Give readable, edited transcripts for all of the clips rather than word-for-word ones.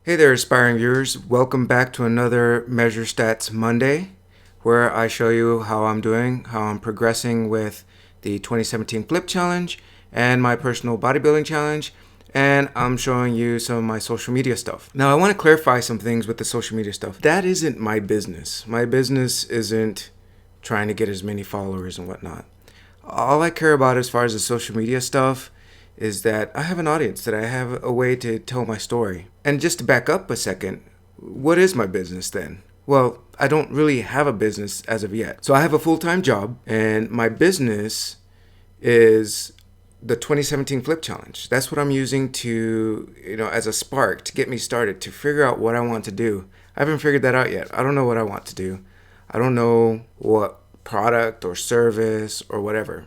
Hey there, aspiring viewers. Welcome back to another Measure Stats Monday, where I show you how I'm doing, how I'm progressing with the 2017 Flip Challenge and my personal bodybuilding challenge, and I'm showing you some of my social media stuff. Now, I want to clarify some things with the social media stuff. That isn't my business. My business isn't trying to get as many followers and whatnot. All I care about as far as the social media stuff is that I have an audience, that I have a way to tell my story. And just to back up a second, what is my business then? Well, I don't really have a business as of yet. So I have a full-time job, and my business is the 2017 Flip Challenge. That's what I'm using to, as a spark to get me started, to figure out what I want to do. I haven't figured that out yet. I don't know what I want to do. I don't know what product or service or whatever.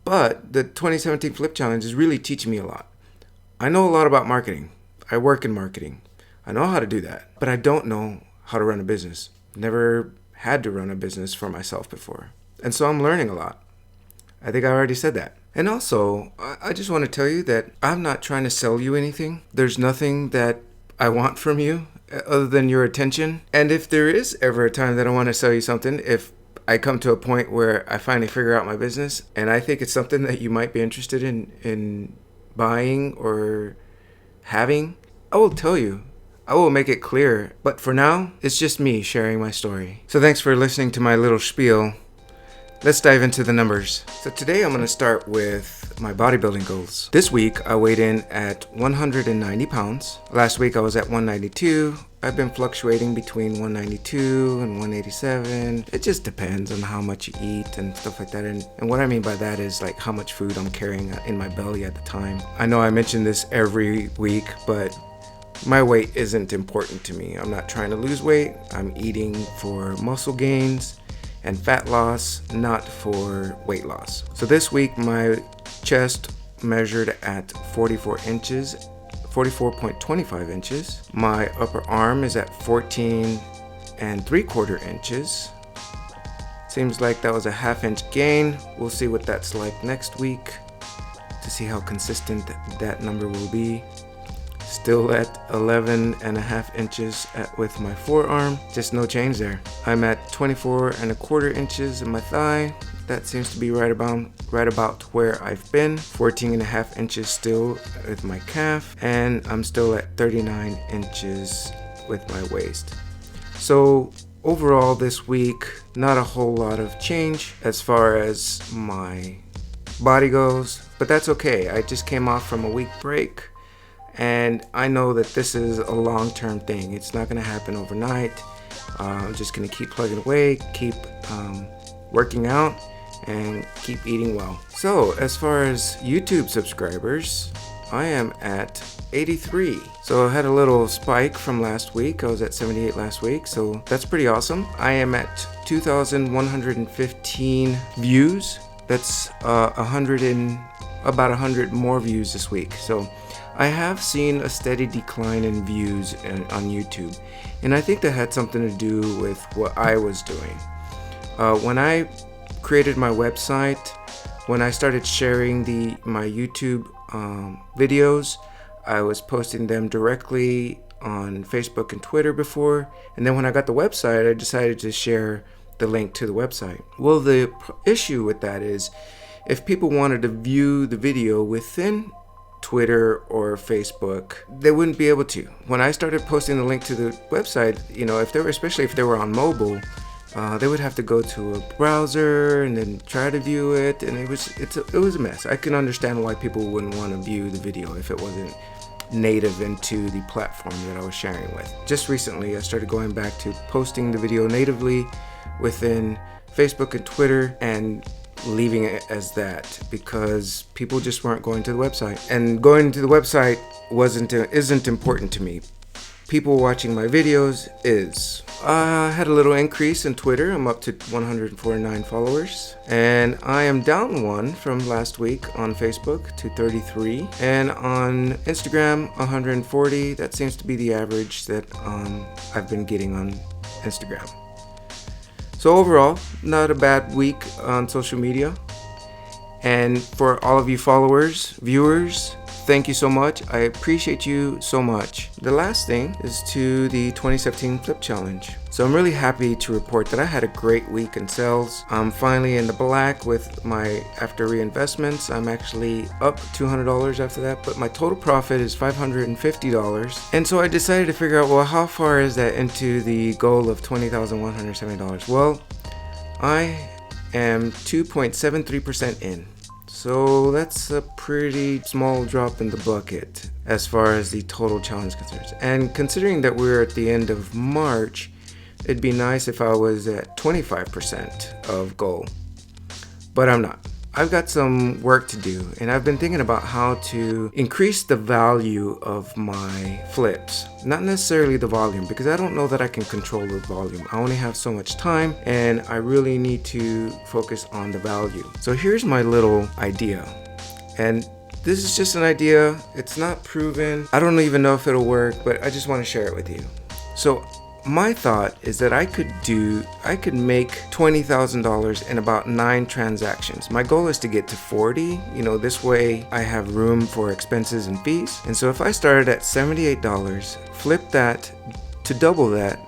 But the 2017 Flip Challenge is really teaching me a lot. I know a lot about marketing. I work in marketing. I know how to do that, but I don't know how to run a business. Never had to run a business for myself before. And so I'm learning a lot. I think I already said that. And also, I just want to tell you that I'm not trying to sell you anything. There's nothing that I want from you other than your attention. And if there is ever a time that I want to sell you something, if I come to a point where I finally figure out my business and I think it's something that you might be interested in buying or having, I will tell you. I will make it clear. But for now, it's just me sharing my story. So thanks for listening to my little spiel. Let's dive into the numbers. So today I'm going to start with my bodybuilding goals. This week I weighed in at 190 pounds. Last week I was at 192. I've been fluctuating between 192 and 187. It just depends on how much you eat and stuff like that. And what I mean by that is like how much food I'm carrying in my belly at the time. I know I mention this every week, but my weight isn't important to me. I'm not trying to lose weight. I'm eating for muscle gains and fat loss, not for weight loss. So this week my chest measured at 44 inches, 44.25 inches. My upper arm is at 14 and 3/4 inches. Seems like that was a half-inch gain. We'll see what that's like next week to see how consistent that number will be. Still at 11.5 inches with my forearm. Just no change there. I'm at 24.25 inches in my thigh. That seems to be right about where I've been. 14.5 inches still with my calf. And I'm still at 39 inches with my waist. So overall this week, not a whole lot of change as far as my body goes. But that's okay. I just came off from a week break. And I know that this is a long-term thing. It's not going to happen overnight. I'm just going to keep plugging away, keep working out, and keep eating well. So as far as YouTube subscribers, I am at 83. So I had a little spike from last week. I was at 78 last week, so that's pretty awesome. I am at 2,115 views. That's about 100 more views this week. So I have seen a steady decline in views on YouTube, and I think that had something to do with what I was doing. When I created my website, when I started sharing my YouTube videos, I was posting them directly on Facebook and Twitter before, and then when I got the website, I decided to share the link to the website. Well, the issue with that is if people wanted to view the video within Twitter or Facebook, they wouldn't be able to. When I started posting the link to the website, especially if they were on mobile, they would have to go to a browser and then try to view it, and it was a mess. I can understand why people wouldn't want to view the video if it wasn't native into the platform that I was sharing with. Just recently, I started going back to posting the video natively within Facebook and Twitter and leaving it as that because people just weren't going to the website, and going to the website isn't important to me. People watching my videos is. I had a little increase in Twitter. I'm up to 149 followers, and I am down one from last week on Facebook to 33, and on Instagram 140. That seems to be the average that I've been getting on Instagram. So overall, not a bad week on social media. And for all of you followers, viewers, thank you so much. I appreciate you so much. The last thing is to the 2017 Flip Challenge. So I'm really happy to report that I had a great week in sales. I'm finally in the black with my after reinvestments. I'm actually up $200 after that, but my total profit is $550. And so I decided to figure out, well, how far is that into the goal of $20,170? Well, I am 2.73% in. So that's a pretty small drop in the bucket as far as the total challenge concerns. And considering that we're at the end of March, it'd be nice if I was at 25% of goal, but I'm not. I've got some work to do, and I've been thinking about how to increase the value of my flips. Not necessarily the volume, because I don't know that I can control the volume. I only have so much time, and I really need to focus on the value. So here's my little idea, and this is just an idea. It's not proven. I don't even know if it'll work, but I just want to share it with you. So my thought is that I could make $20,000 in about 9 transactions. My goal is to get to 40. This way I have room for expenses and fees. And so if I started at $78, flip that to double that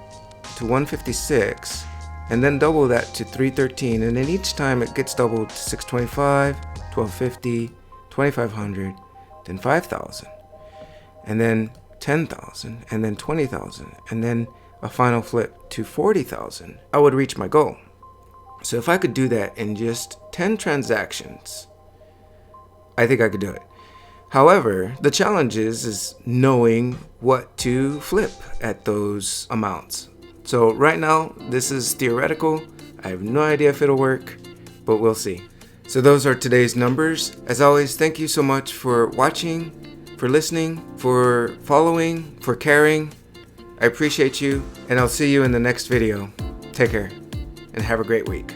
to $156, and then double that to $313, and then each time it gets doubled to $625, $1250, $2,500, then $5,000, and then $10,000, and then $20,000, and then a final flip to $40,000, I would reach my goal. So if I could do that in just 10 transactions, I think I could do it. However, the challenge is knowing what to flip at those amounts. So right now, this is theoretical. I have no idea if it'll work, but we'll see. So those are today's numbers. As always, thank you so much for watching, for listening, for following, for caring. I appreciate you, and I'll see you in the next video. Take care, and have a great week.